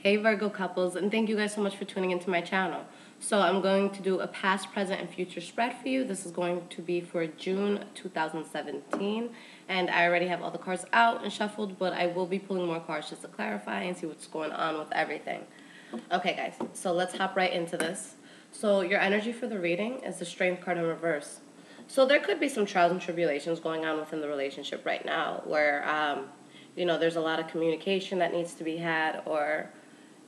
Hey Virgo couples, and thank you guys so much for tuning into my channel. So I'm going to do a past, present, and future spread for you. This is going to be for June 2017, and I already have all the cards out and shuffled, but I will be pulling more cards just to clarify and see what's going on with everything. Okay guys, so let's hop right into this. So your energy for the reading is the Strength card in reverse. So there could be some trials and tribulations going on within the relationship right now where, there's a lot of communication that needs to be had, or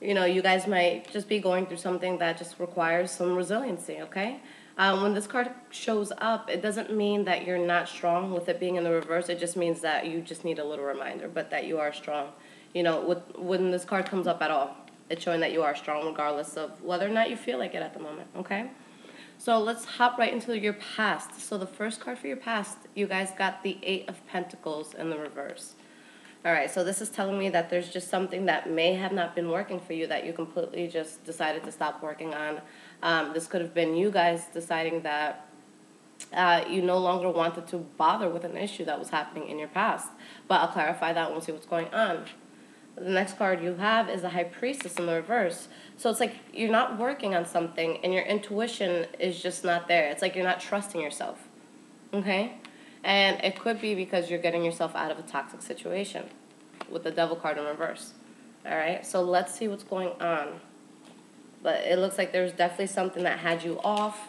you guys might just be going through something that just requires some resiliency, okay? When this card shows up, it doesn't mean that you're not strong with it being in the reverse. It just means that you just need a little reminder, but that you are strong. When this card comes up at all, it's showing that you are strong regardless of whether or not you feel like it at the moment, okay? So let's hop right into your past. So the first card for your past, you guys got the Eight of Pentacles in the reverse. All right, so this is telling me that there's just something that may have not been working for you that you completely just decided to stop working on. This could have been you guys deciding that you no longer wanted to bother with an issue that was happening in your past. But I'll clarify that and we'll see what's going on. The next card you have is the High Priestess in the reverse. So it's like you're not working on something and your intuition is just not there. It's like you're not trusting yourself, okay? And it could be because you're getting yourself out of a toxic situation with the Devil card in reverse. All right, so let's see what's going on. But it looks like there's definitely something that had you off.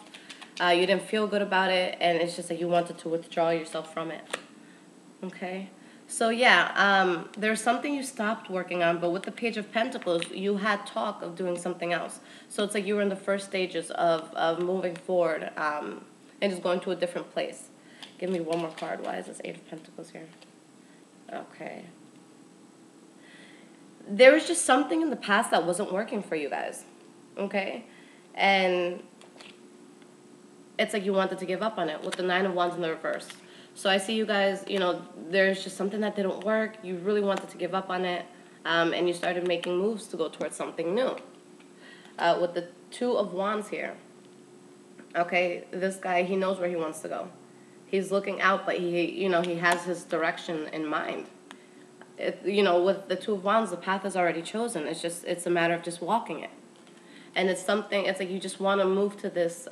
You didn't feel good about it, and it's just like you wanted to withdraw yourself from it. Okay, so yeah, there's something you stopped working on, but with the Page of Pentacles, you had talk of doing something else. So it's like you were in the first stages of moving forward and just going to a different place. Give me one more card. Why is this Eight of Pentacles here? Okay. There was just something in the past that wasn't working for you guys. Okay? And it's like you wanted to give up on it with the Nine of Wands in the reverse. So I see you guys, there's just something that didn't work. You really wanted to give up on it. And you started making moves to go towards something new. With the Two of Wands here. Okay? This guy, he knows where he wants to go. He's looking out, but he has his direction in mind. With the Two of Wands, the path is already chosen. It's a matter of just walking it. And it's like you just want to move to this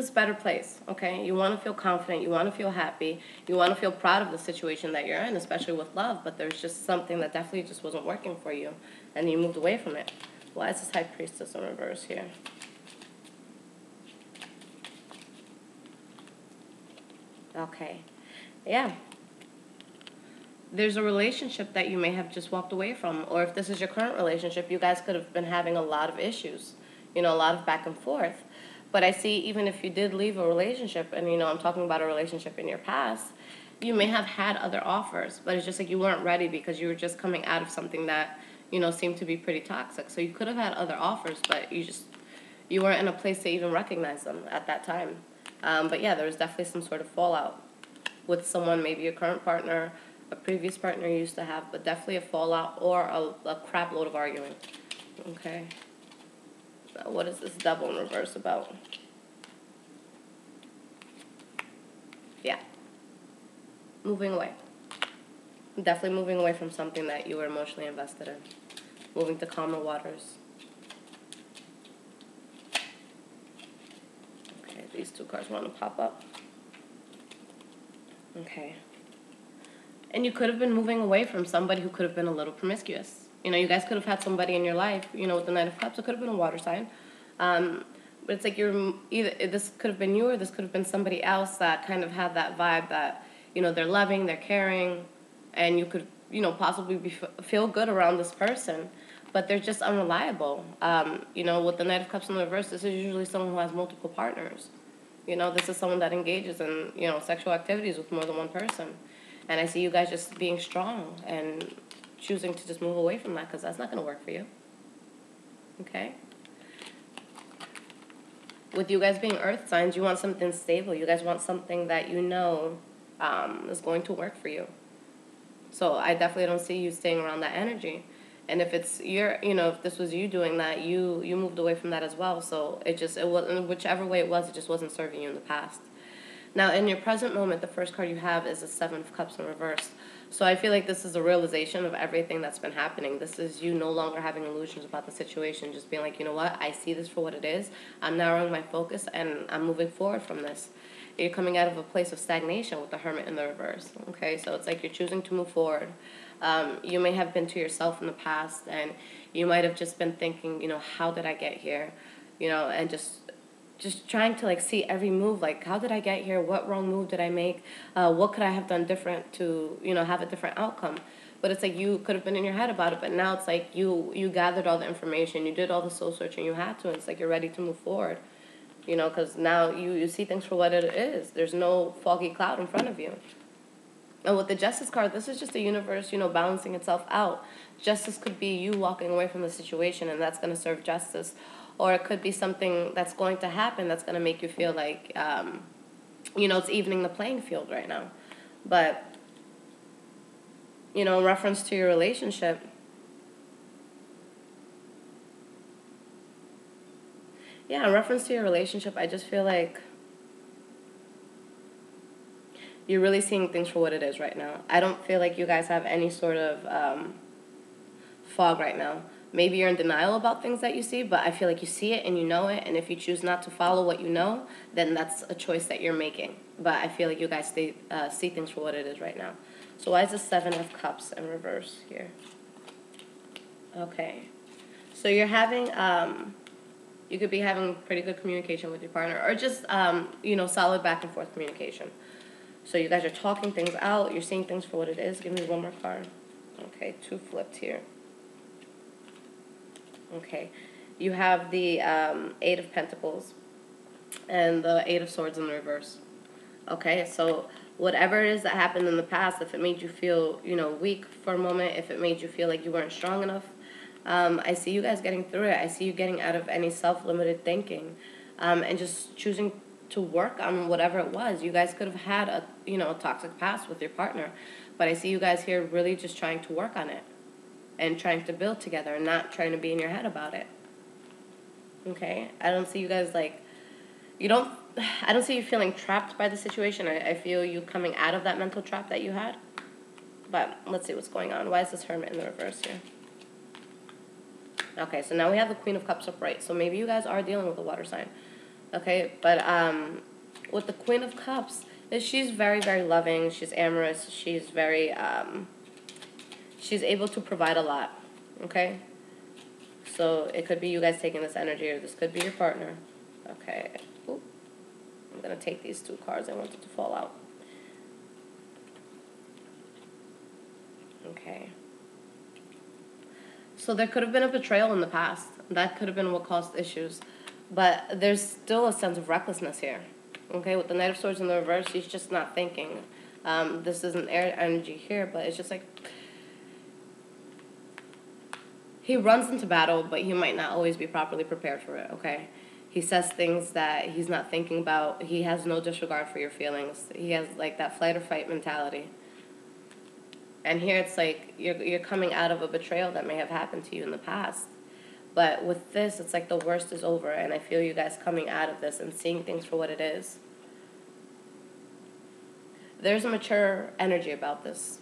better place, okay? You want to feel confident. You want to feel happy. You want to feel proud of the situation that you're in, especially with love. But there's just something that definitely just wasn't working for you, and you moved away from it. Why is this High Priestess in reverse here? Okay, yeah. There's a relationship that you may have just walked away from, or if this is your current relationship, you guys could have been having a lot of issues, a lot of back and forth. But I see even if you did leave a relationship, and I'm talking about a relationship in your past, you may have had other offers, but it's just like you weren't ready because you were just coming out of something that, seemed to be pretty toxic. So you could have had other offers, but you weren't in a place to even recognize them at that time. But yeah, there was definitely some sort of fallout with someone, maybe a current partner, a previous partner you used to have, but definitely a fallout or a crap load of arguing. Okay. Now, what is this Devil in reverse about? Yeah. Moving away. Definitely moving away from something that you were emotionally invested in. Moving to calmer waters. Okay, these two cards want to pop up. Okay. And you could have been moving away from somebody who could have been a little promiscuous. You guys could have had somebody in your life, with the Knight of Cups. It could have been a water sign. But it's like this could have been you, or this could have been somebody else that kind of had that vibe that, they're loving, they're caring, and you could, possibly feel good around this person. But they're just unreliable. With the Knight of Cups in the reverse, this is usually someone who has multiple partners. This is someone that engages in, sexual activities with more than one person. And I see you guys just being strong and choosing to just move away from that because that's not going to work for you. Okay? With you guys being earth signs, you want something stable. You guys want something that is going to work for you. So I definitely don't see you staying around that energy. And if it's if this was you doing that, you moved away from that as well. So it wasn't, whichever way it just wasn't serving you in the past. Now, in your present moment, the first card you have is the Seven of Cups in reverse. So I feel like this is a realization of everything that's been happening. This is you no longer having illusions about the situation, just being like, you know what, I see this for what it is. I'm narrowing my focus and I'm moving forward from this. You're coming out of a place of stagnation with the Hermit in the reverse. Okay, so it's like you're choosing to move forward. You may have been to yourself in the past, and you might have just been thinking, you know, how did I get here? You know, and just trying to like see every move, like how did I get here? What wrong move did I make? What could I have done different to, you know, have a different outcome? But it's like you could have been in your head about it, but now it's like you gathered all the information, you did all the soul searching you had to, and it's like you're ready to move forward. You know, because now you see things for what it is. There's no foggy cloud in front of you. And with the Justice card, this is just the universe, you know, balancing itself out. Justice could be you walking away from the situation, and that's going to serve justice. Or it could be something that's going to happen that's going to make you feel like, you know, it's evening the playing field right now. But, you know, in reference to your relationship, I just feel like you're really seeing things for what it is right now. I don't feel like you guys have any sort of fog right now. Maybe you're in denial about things that you see, but I feel like you see it and you know it, and if you choose not to follow what you know, then that's a choice that you're making. But I feel like you guys see things for what it is right now. So why is the Seven of Cups in reverse here? Okay. So you're having, you could be having pretty good communication with your partner, or just, you know, solid back and forth communication. So you guys are talking things out. You're seeing things for what it is. Give me one more card. Okay, 2 flipped here. Okay. You have the 8 of Pentacles and the 8 of Swords in the reverse. Okay, so whatever it is that happened in the past, if it made you feel, you know, weak for a moment, if it made you feel like you weren't strong enough, I see you guys getting through it. I see you getting out of any self-limited thinking, and just choosing to work on whatever it was. You guys could have had a, you know, a toxic past with your partner, but I see you guys here really just trying to work on it and trying to build together and not trying to be in your head about it. Okay? I don't see you guys like, I don't see you feeling trapped by the situation. I feel you coming out of that mental trap that you had. But let's see what's going on. Why is this Hermit in the reverse here? Okay, so now we have the Queen of Cups upright. So maybe you guys are dealing with a water sign. Okay, but with the Queen of Cups, she's very, very loving. She's amorous. She's very, she's able to provide a lot. Okay? So it could be you guys taking this energy, or this could be your partner. Okay. Oop. I'm going to take these 2 cards. I want it to fall out. Okay. So there could have been a betrayal in the past. That could have been what caused issues. But there's still a sense of recklessness here. Okay, with the Knight of Swords in the reverse, he's just not thinking. This is an air energy here, but it's just like he runs into battle, but he might not always be properly prepared for it, okay? He says things that he's not thinking about. He has no disregard for your feelings. He has like that flight or fight mentality. And here it's like you're coming out of a betrayal that may have happened to you in the past. But with this, it's like the worst is over, and I feel you guys coming out of this and seeing things for what it is. There's a mature energy about this,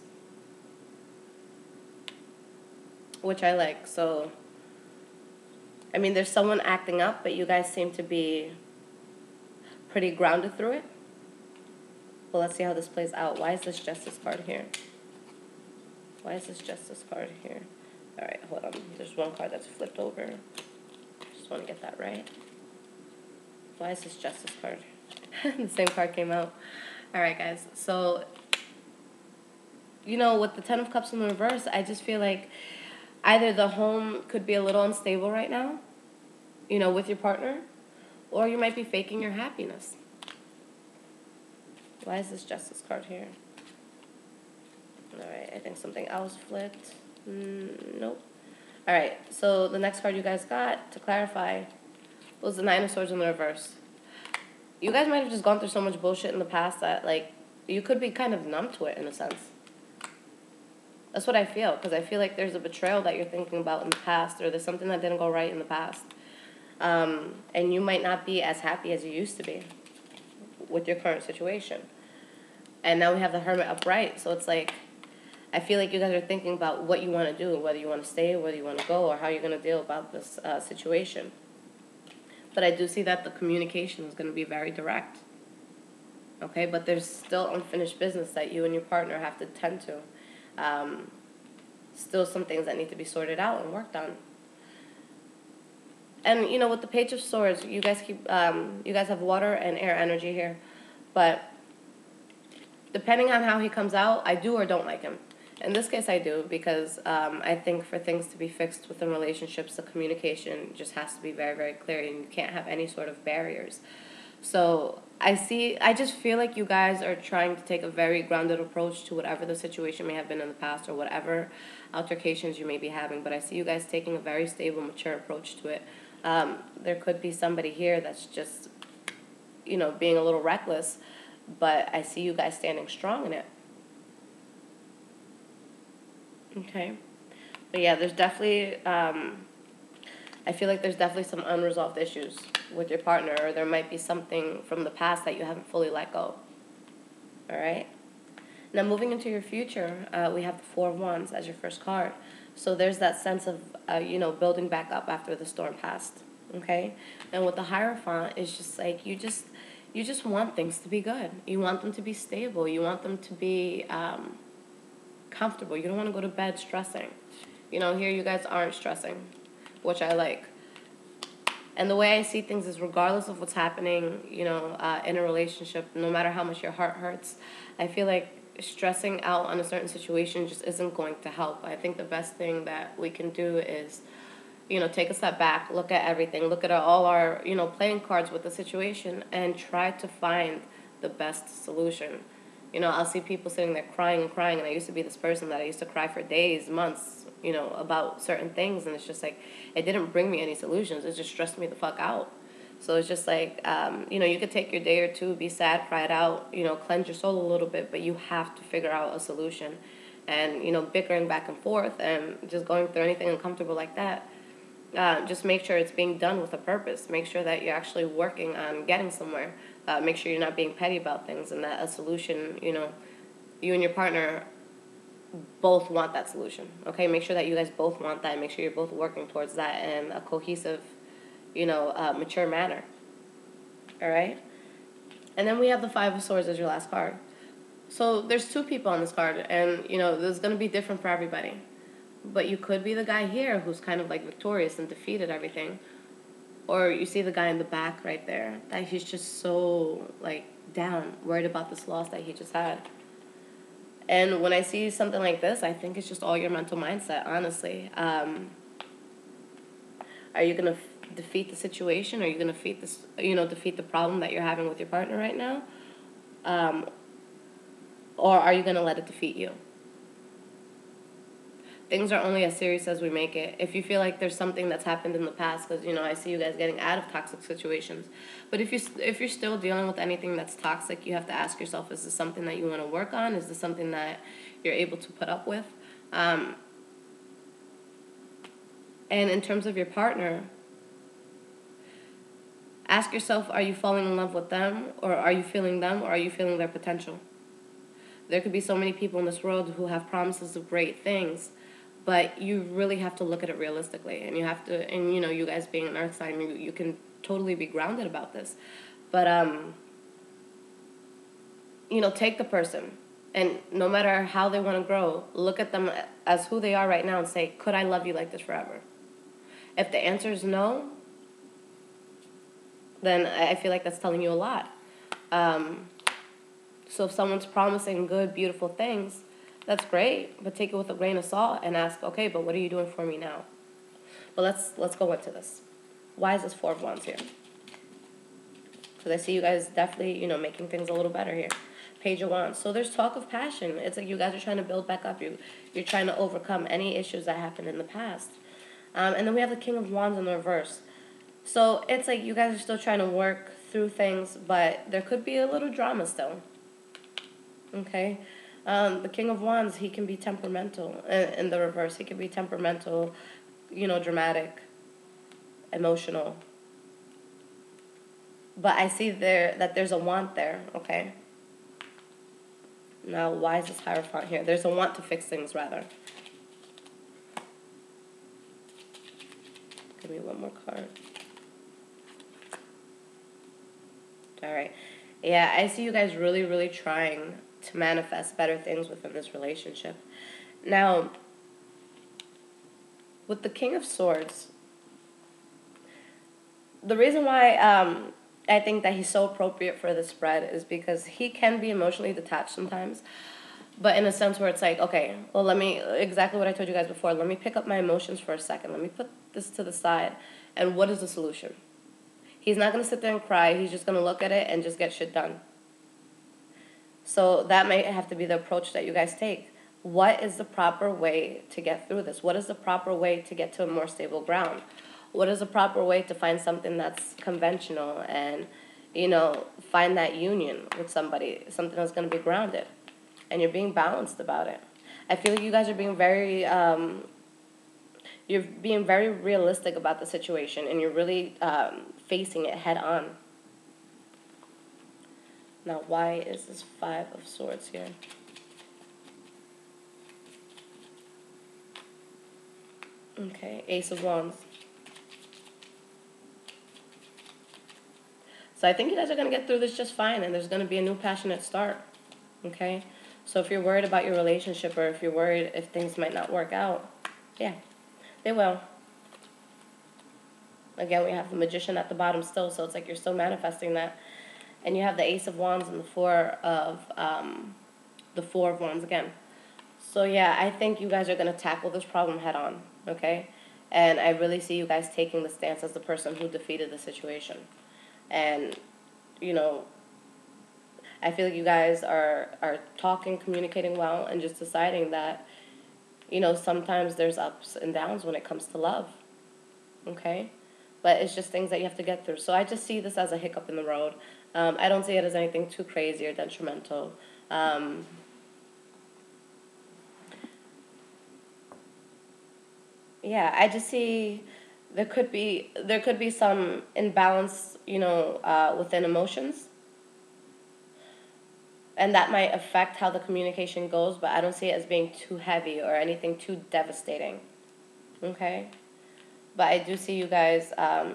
which I like. So, I mean, there's someone acting up, but you guys seem to be pretty grounded through it. Well, let's see how this plays out. Why is this Justice card here? Why is this Justice card here? All right, hold on. There's one card that's flipped over. Just want to get that right. Why is this Justice card? The same card came out. All right, guys. So, you know, with the 10 of Cups in the reverse, I just feel like either the home could be a little unstable right now, you know, with your partner, or you might be faking your happiness. Why is this Justice card here? All right, I think something else flipped. Nope. All right, so the next card you guys got, to clarify, was the 9 of Swords in the reverse. You guys might have just gone through so much bullshit in the past that, like, you could be kind of numb to it in a sense. That's what I feel, because I feel like there's a betrayal that you're thinking about in the past, or there's something that didn't go right in the past. And you might not be as happy as you used to be with your current situation. And now we have the Hermit upright, so it's like, I feel like you guys are thinking about what you want to do, whether you want to stay, whether you want to go, or how you're going to deal about this situation. But I do see that the communication is going to be very direct. Okay, but there's still unfinished business that you and your partner have to tend to. Still some things that need to be sorted out and worked on. And you know, with the Page of Swords, you guys have water and air energy here, but depending on how he comes out, I do or don't like him. In this case, I do, because I think for things to be fixed within relationships, the communication just has to be very, very clear, and you can't have any sort of barriers. So I just feel like you guys are trying to take a very grounded approach to whatever the situation may have been in the past or whatever altercations you may be having. But I see you guys taking a very stable, mature approach to it. There could be somebody here that's just, you know, being a little reckless, but I see you guys standing strong in it. Okay. But yeah, there's definitely, I feel like there's definitely some unresolved issues with your partner, or there might be something from the past that you haven't fully let go. All right? Now, moving into your future, we have the Four of Wands as your first card. So there's that sense of, you know, building back up after the storm passed. Okay? And with the Hierophant, it's just like you just want things to be good. You want them to be stable. You want them to be comfortable. You don't want to go to bed stressing. You know, here you guys aren't stressing, which I like. And the way I see things is, regardless of what's happening, you know, in a relationship, no matter how much your heart hurts, I feel like stressing out on a certain situation just isn't going to help. I think the best thing that we can do is, you know, take a step back, look at everything, look at all our, you know, playing cards with the situation, and try to find the best solution. You know, I'll see people sitting there crying and crying, and I used to be this person that I used to cry for days, months, you know, about certain things, and it's just like, it didn't bring me any solutions. It just stressed me the fuck out. So it's just like, you know, you could take your day or two, be sad, cry it out, you know, cleanse your soul a little bit, but you have to figure out a solution. And, you know, bickering back and forth and just going through anything uncomfortable like that, just make sure it's being done with a purpose. Make sure that you're actually working on getting somewhere. Make sure you're not being petty about things, and that a solution, you know, you and your partner both want that solution. Okay, make sure that you guys both want that. Make sure you're both working towards that in a cohesive, you know, mature manner. All right? And then we have the Five of Swords as your last card. So there's two people on this card, and, you know, this is going to be different for everybody. But you could be the guy here who's kind of like victorious and defeated everything. Or you see the guy in the back right there, that he's just so, like, down, worried about this loss that he just had. And when I see something like this, I think it's just all your mental mindset, honestly. Are you going to defeat the situation? Are you going to defeat the problem that you're having with your partner right now? Or are you going to let it defeat you? Things are only as serious as we make it. If you feel like there's something that's happened in the past, because, you know, I see you guys getting out of toxic situations. But if you're still dealing with anything that's toxic, you have to ask yourself, is this something that you want to work on? Is this something that you're able to put up with? And in terms of your partner, ask yourself, are you falling in love with them? Or are you feeling them? Or are you feeling their potential? There could be so many people in this world who have promises of great things, but you really have to look at it realistically, and you have to, and, you know, you guys being an earth sign, you can totally be grounded about this. But, you know, take the person, and no matter how they want to grow, look at them as who they are right now and say, could I love you like this forever? If the answer is no, then I feel like that's telling you a lot. So if someone's promising good, beautiful things, that's great, but take it with a grain of salt and ask, okay, but what are you doing for me now? But let's go into this. Why is this Four of Wands here? Because I see you guys definitely, you know, making things a little better here. Page of Wands. So there's talk of passion. It's like you guys are trying to build back up. You're trying to overcome any issues that happened in the past. And then we have the King of Wands in the reverse. So it's like you guys are still trying to work through things, but there could be a little drama still. Okay? The King of Wands, he can be temperamental. In the reverse, he can be temperamental, you know, dramatic, emotional. But I see that there's a want there, okay? Now, why is this Hierophant here? There's a want to fix things, rather. Give me one more card. All right. Yeah, I see you guys really, really trying to manifest better things within this relationship. Now, with the King of Swords, the reason why I think that he's so appropriate for the spread is because he can be emotionally detached sometimes, but in a sense where it's like, okay, well, let me, exactly what I told you guys before, let me pick up my emotions for a second. Let me put this to the side. And what is the solution? He's not going to sit there and cry. He's just going to look at it and just get shit done. So that may have to be the approach that you guys take. What is the proper way to get through this? What is the proper way to get to a more stable ground? What is the proper way to find something that's conventional and, you know, find that union with somebody, something that's going to be grounded? And you're being balanced about it. I feel like you guys are being very, you're being very realistic about the situation, and you're really facing it head on. Now, why is this Five of Swords here? Okay, Ace of Wands. So I think you guys are going to get through this just fine, and there's going to be a new passionate start, okay? So if you're worried about your relationship, or if you're worried if things might not work out, yeah, they will. Again, we have the Magician at the bottom still, so it's like you're still manifesting that. And you have the Ace of Wands and the Four of Wands again. So yeah, I think you guys are going to tackle this problem head on, okay? And I really see you guys taking the stance as the person who defeated the situation. And, you know, I feel like you guys are talking, communicating well, and just deciding that, you know, sometimes there's ups and downs when it comes to love, okay? But it's just things that you have to get through. So I just see this as a hiccup in the road. I don't see it as anything too crazy or detrimental. Yeah, I just see there could be some imbalance, you know, within emotions, and that might affect how the communication goes. But I don't see it as being too heavy or anything too devastating. Okay. But I do see you guys,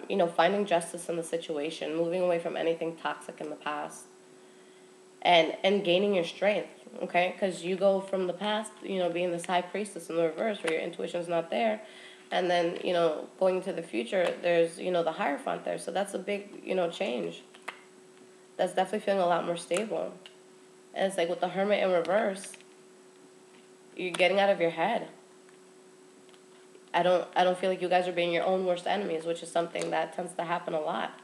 you know, finding justice in the situation, moving away from anything toxic in the past, and gaining your strength, okay? Because you go from the past, you know, being this high priestess in the reverse where your intuition's not there, and then, you know, going into the future, there's, you know, the Hierophant there. So that's a big, you know, change. That's definitely feeling a lot more stable. And it's like with the Hermit in reverse, you're getting out of your head. I don't feel like you guys are being your own worst enemies, which is something that tends to happen a lot.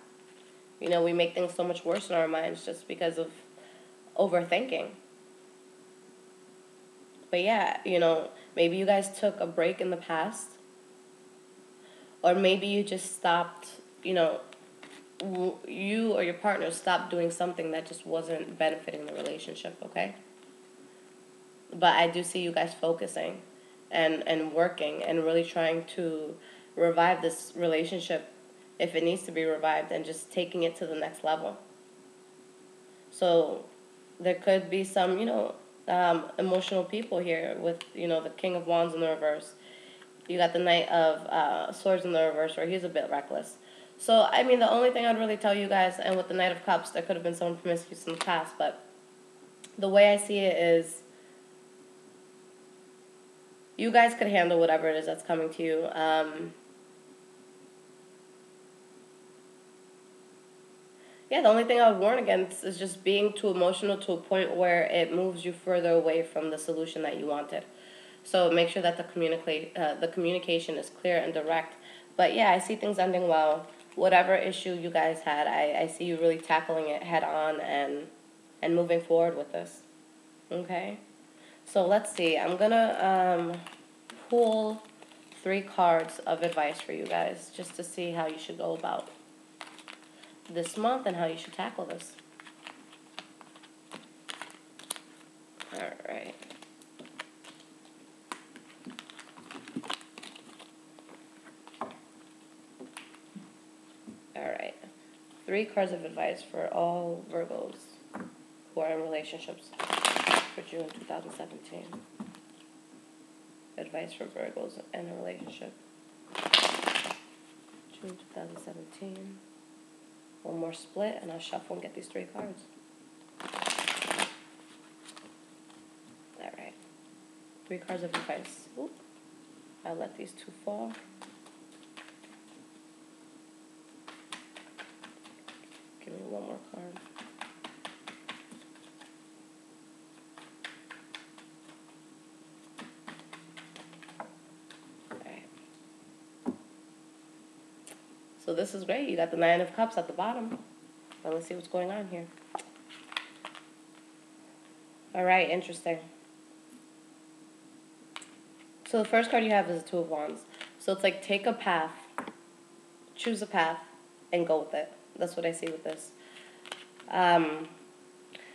You know, we make things so much worse in our minds just because of overthinking. But yeah, you know, maybe you guys took a break in the past, or maybe you just stopped, you know, you or your partner stopped doing something that just wasn't benefiting the relationship, okay? But I do see you guys focusing and working and really trying to revive this relationship if it needs to be revived, and just taking it to the next level. So there could be some, you know, emotional people here with, you know, the King of Wands in the reverse. You got the Knight of Swords in the reverse where he's a bit reckless. So, I mean, the only thing I'd really tell you guys, and with the Knight of Cups, there could have been someone promiscuous in the past, but the way I see it is you guys could handle whatever it is that's coming to you. Yeah, the only thing I would warn against is just being too emotional to a point where it moves you further away from the solution that you wanted. So make sure that the communication is clear and direct. But yeah, I see things ending well. Whatever issue you guys had, I see you really tackling it head on and moving forward with this. Okay? So let's see. I'm going to pull 3 cards of advice for you guys just to see how you should go about this month and how you should tackle this. All right. All right. 3 cards of advice for all Virgos who are in relationships. for June 2017. Advice for Virgos in a relationship. June 2017. One more split, and I'll shuffle and get these 3 cards. All right. 3 cards of advice. Oop. I'll let these 2 fall. Give me 1 more card. So this is great. You got the 9 of Cups at the bottom. Now let's see what's going on here. All right, interesting. So the first card you have is the 2 of Wands. So it's like take a path, choose a path, and go with it. That's what I see with this. Now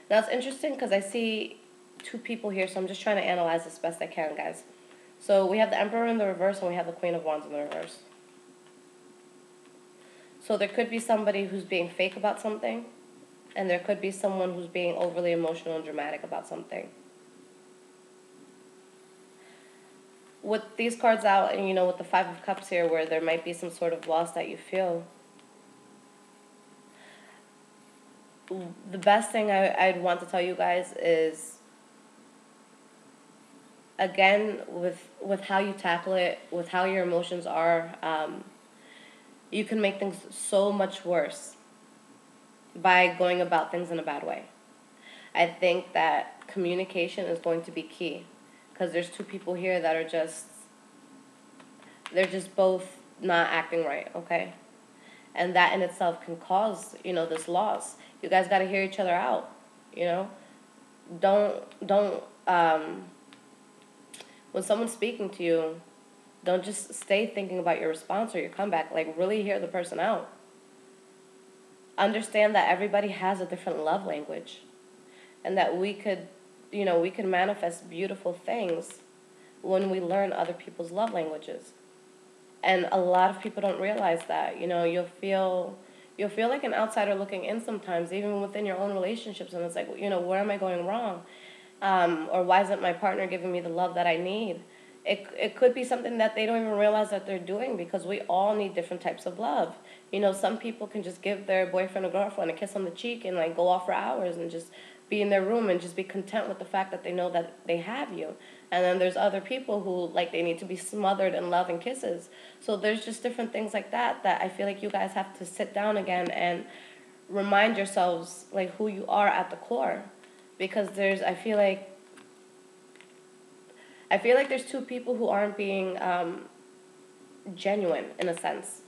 it's interesting because I see 2 people here, so I'm just trying to analyze this best I can, guys. So we have the Emperor in the reverse, and we have the Queen of Wands in the reverse. So there could be somebody who's being fake about something, and there could be someone who's being overly emotional and dramatic about something. With these cards out, and with the 5 of Cups here, where there might be some sort of loss that you feel, the best thing I'd want to tell you guys is, again, with how you tackle it, with how your emotions are, you can make things so much worse by going about things in a bad way. I think that communication is going to be key, because there's 2 people here that are they're just both not acting right, okay? And that in itself can cause, this loss. You guys got to hear each other out, Don't, when someone's speaking to you, don't just stay thinking about your response or your comeback. Like, really hear the person out. Understand that everybody has a different love language, and that we could manifest beautiful things when we learn other people's love languages. And a lot of people don't realize that. You'll feel like an outsider looking in sometimes, even within your own relationships, and it's like, where am I going wrong? Or why isn't my partner giving me the love that I need? It could be something that they don't even realize that they're doing, because we all need different types of love. Some people can just give their boyfriend or girlfriend a kiss on the cheek and go off for hours and just be in their room and just be content with the fact that they know that they have you. And then there's other people who they need to be smothered in love and kisses. So there's just different things like that I feel like you guys have to sit down again and remind yourselves who you are at the core, because I feel like there's 2 people who aren't being genuine, in a sense.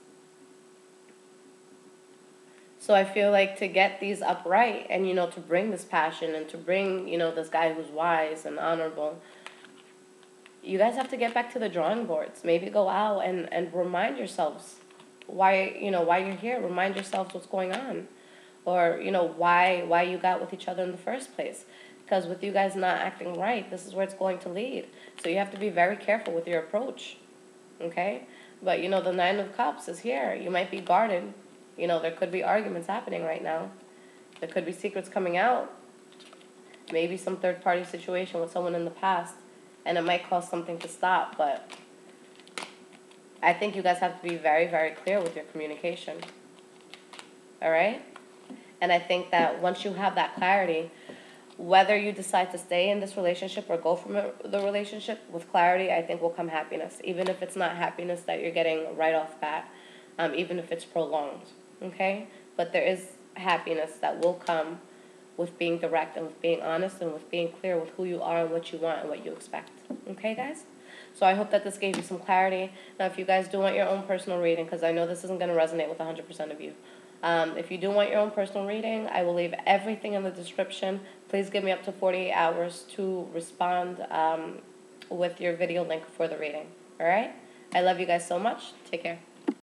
So I feel like to get these upright and, to bring this passion and to bring, this guy who's wise and honorable, you guys have to get back to the drawing boards. Maybe go out and remind yourselves why you're here. Remind yourselves what's going on. Or, why you got with each other in the first place. Because with you guys not acting right, this is where it's going to lead. So you have to be very careful with your approach, okay? But, the 9 of Cups is here. You might be guarded. There could be arguments happening right now. There could be secrets coming out. Maybe some third-party situation with someone in the past. And it might cause something to stop. But I think you guys have to be very, very clear with your communication. All right? And I think that once you have that clarity, whether you decide to stay in this relationship or go from the relationship, with clarity, I think will come happiness. Even if it's not happiness that you're getting right off bat, even if it's prolonged, okay? But there is happiness that will come with being direct and with being honest and with being clear with who you are and what you want and what you expect. Okay, guys? So I hope that this gave you some clarity. Now, if you guys do want your own personal reading, because I know this isn't going to resonate with 100% of you, if you do want your own personal reading, I will leave everything in the description. Please give me up to 48 hours to respond with your video link for the reading. All right? I love you guys so much. Take care.